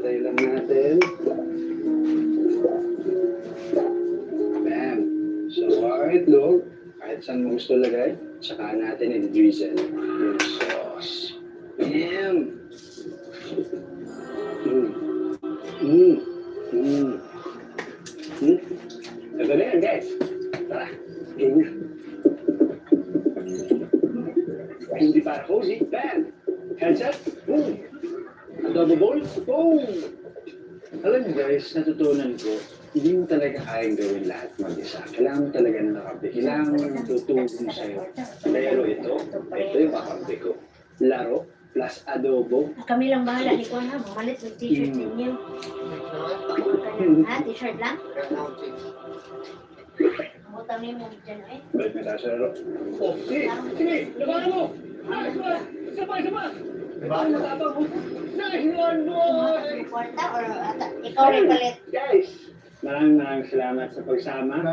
Antay lang natin. Bam! So, ang itlog, kahit saan mo gusto lagay, saka natin i-drizzle yung sauce. Bam! Ito na yan, guys. Tara, game na. Hindi para cozy, bam! Headset, boom! Adobo bowl, boom! Alam niyo guys, natutunan ko, hindi mo talaga kayang gawin lahat mag-isa. Kailangan mo talaga ng kakampi. Kailangan mo ng tutulong sa'yo. Pero ito yung kakampi ko. Laro plus adobo. Kami lang bahala ni Kuan ha, mamalit ng t-shirt ninyo. Ha, t-shirt lang? Kamutang niyo mo dyan eh. Balik na tayo sa laro. Oh, sige, labanan mo! Sama! Diba? Natabang mo. Nice one, boy! Kwarta or ikaw rin palit? Guys, maraming salamat sa pagsama.